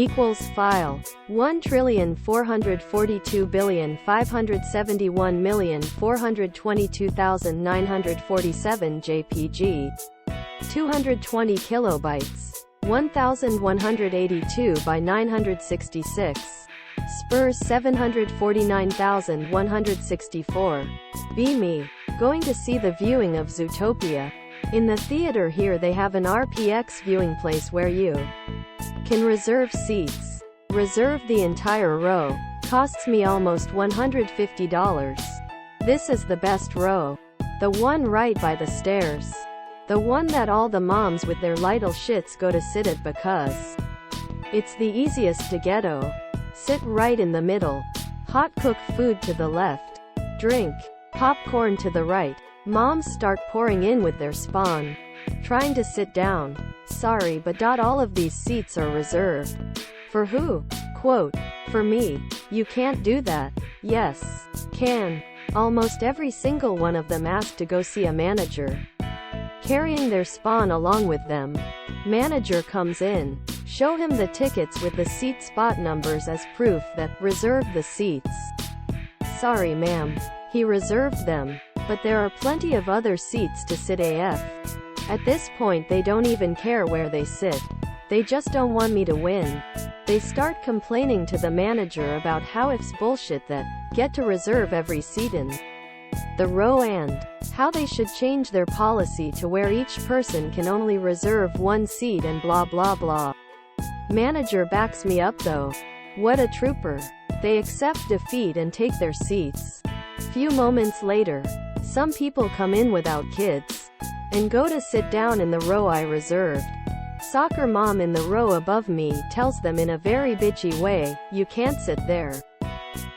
equals file 1,442,571,422,947 JPG 220 kilobytes 1182 by 966 Spurs 749,164 Be me. Going to see the viewing of Zootopia. In the theater here they have an RPX viewing place where you can reserve seats. Reserve the entire row. Costs me almost $150. This is the best row. The one right by the stairs. The one that all the moms with their little shits go to sit at because it's the easiest to ghetto. Sit right in the middle. Hot cooked food to the left. Drink. Popcorn to the right. Moms start pouring in with their spawn. Trying to sit down. Sorry, but all of these seats are reserved. For who? Quote, for me. You can't do that. Yes. Can. Almost every single one of them asked to go see a manager. Carrying their spawn along with them. Manager comes in. Show him the tickets with the seat spot numbers as proof that reserved the seats. Sorry ma'am. He reserved them. But there are plenty of other seats to sit AF. At this point they don't even care where they sit. They just don't want me to win. They start complaining to the manager about how it's bullshit that get to reserve every seat in the row and how they should change their policy to where each person can only reserve one seat and blah blah blah. Manager backs me up though. What a trooper. They accept defeat and take their seats. Few moments later, some people come in without kids and go to sit down in the row I reserved. Soccer mom in the row above me tells them in a very bitchy way, you can't sit there.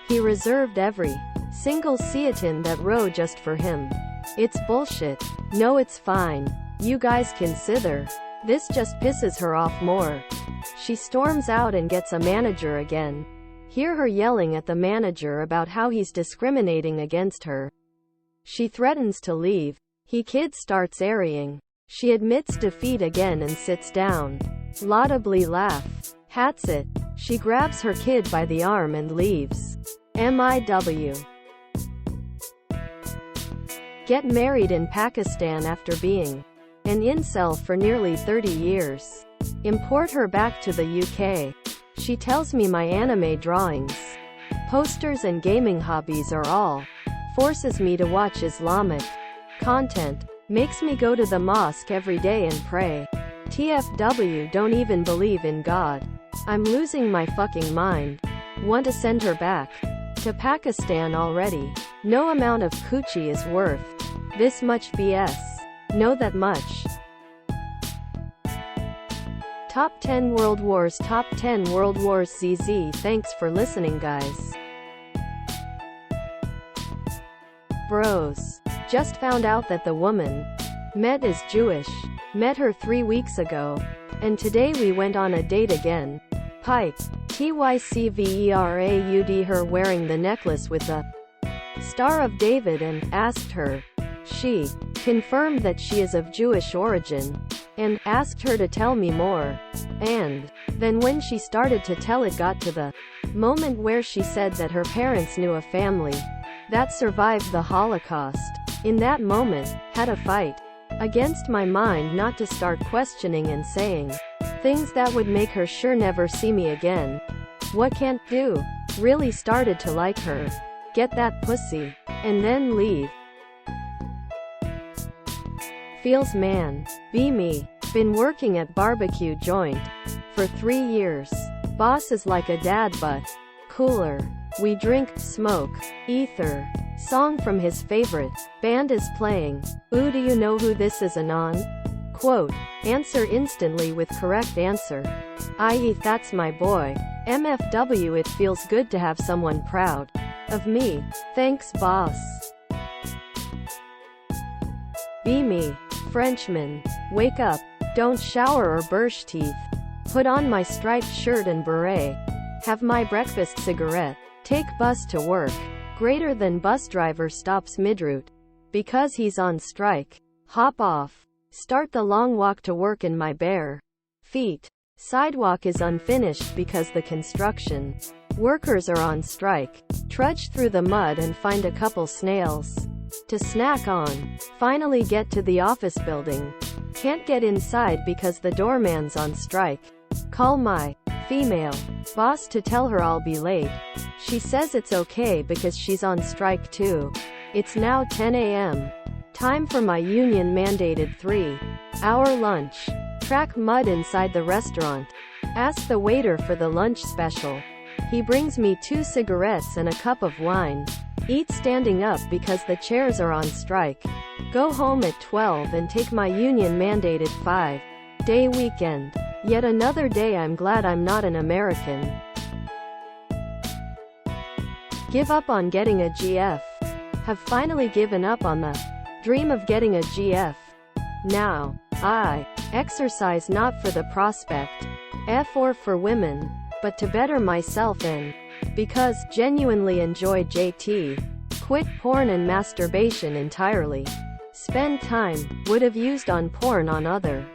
He reserved every single seat in that row just for him. It's bullshit. No, it's fine. You guys can sither. This just pisses her off more. She storms out and gets a manager again. Hear her yelling at the manager about how he's discriminating against her. She threatens to leave. Kid starts airing. She admits defeat again and sits down. Laudably laugh. Hats it. She grabs her kid by the arm and leaves. MIW. Get married in Pakistan after being an incel for nearly 30 years. Import her back to the UK. She tells me my anime drawings, posters and gaming hobbies are all. Forces me to watch Islamic content. Makes me go to the mosque every day and pray. TFW, don't even believe in God. I'm losing my fucking mind. Want to send her back to Pakistan already. No amount of coochie is worth this much BS. Know that much. Top 10 World Wars. Top 10 World Wars. ZZ. Thanks for listening, guys. Bros. Just found out that the woman met is Jewish. Met her 3 weeks ago. And today we went on a date again. Pipe. TYCVERAUD. Her wearing the necklace with the Star of David and asked her. She confirmed that she is of Jewish origin and asked her to tell me more. And then when she started to tell, it got to the moment where she said that her parents knew a family that survived the Holocaust. In that moment, had a fight against my mind not to start questioning and saying things that would make her sure never see me again. What can't do? Really started to like her. Get that pussy. And then leave. Feels man. Be me. Been working at barbecue joint for 3 years. Boss is like a dad but cooler. We drink, smoke, ether. Song from his favorite band is playing. Ooh, do you know who this is? Anon? Quote. Answer instantly with correct answer. I.e. that's my boy. MFW. It feels good to have someone proud of me. Thanks boss. Be me. Frenchman. Wake up. Don't shower or brush teeth. Put on my striped shirt and beret. Have my breakfast cigarette. Take bus to work. Greater than bus driver stops midroute because he's on strike. Hop off. Start the long walk to work in my bare feet. Sidewalk is unfinished because the construction workers are on strike. Trudge through the mud and find a couple snails to snack on. Finally get to the office building. Can't get inside because the doorman's on strike. Call my female boss to tell her I'll be late. She says it's okay because she's on strike too. It's now 10 a.m. Time for my union-mandated 3-hour lunch. Track mud inside the restaurant. Ask the waiter for the lunch special. He brings me 2 cigarettes and a cup of wine. Eat standing up because the chairs are on strike. Go home at 12 and take my union-mandated 5-day weekend. Yet another day I'm glad I'm not an American. Give up on getting a GF. Have finally given up on the dream of getting a GF. Now, I exercise not for the prospect or for women, but to better myself and because genuinely enjoy JT. Quit porn and masturbation entirely. Spend time would have used on porn on other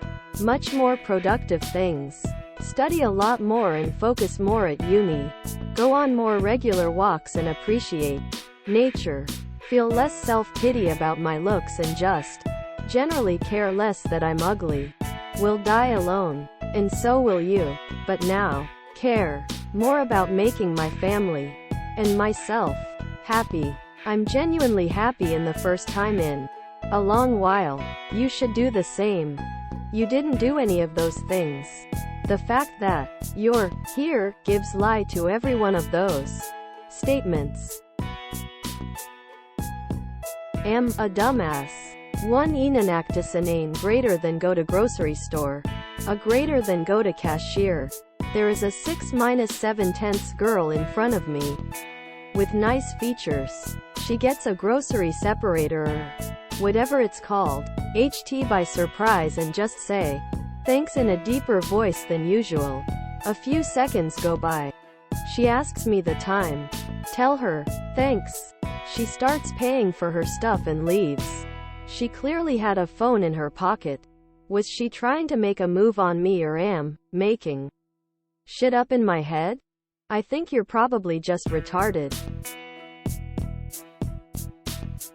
much more productive things. Study a lot more and focus more at uni. Go on more regular walks and appreciate nature. Feel less self-pity about my looks and just generally care less that I'm ugly. Will die alone. And so will you. But now, care more about making my family and myself happy. I'm genuinely happy in the first time in a long while. You should do the same. You didn't do any of those things. The fact that you're here gives lie to every one of those statements. Am a dumbass. 1 enactus a name greater than go to grocery store. A greater than go to cashier. There is a 6-7/10 girl in front of me with nice features. She gets a grocery separator or whatever it's called. HT by surprise and just say thanks in a deeper voice than usual. A few seconds go by. She asks me the time. Tell her thanks. She starts paying for her stuff and leaves. She clearly had a phone in her pocket. Was she trying to make a move on me or am making shit up in my head? I think you're probably just retarded.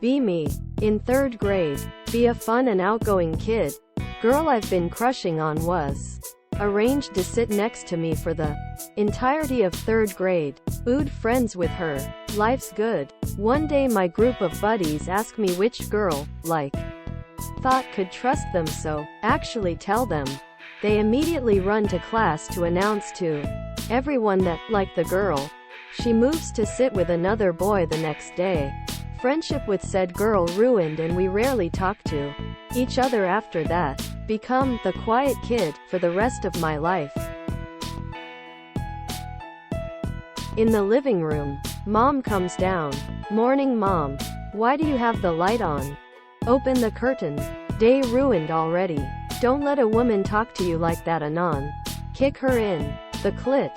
Be me. In 3rd grade. Be a fun and outgoing kid. Girl I've been crushing on was arranged to sit next to me for the entirety of 3rd grade. Ood friends with her. Life's good. One day my group of buddies ask me which girl, thought could trust them so, actually tell them. They immediately run to class to announce to everyone that, like the girl, she moves to sit with another boy the next day. Friendship with said girl ruined and we rarely talk to each other after that. Become the quiet kid for the rest of my life. In the living room, Mom comes down. Morning Mom. Why do you have the light on? Open the curtain. Day ruined already. Don't let a woman talk to you like that anon. Kick her in the clit.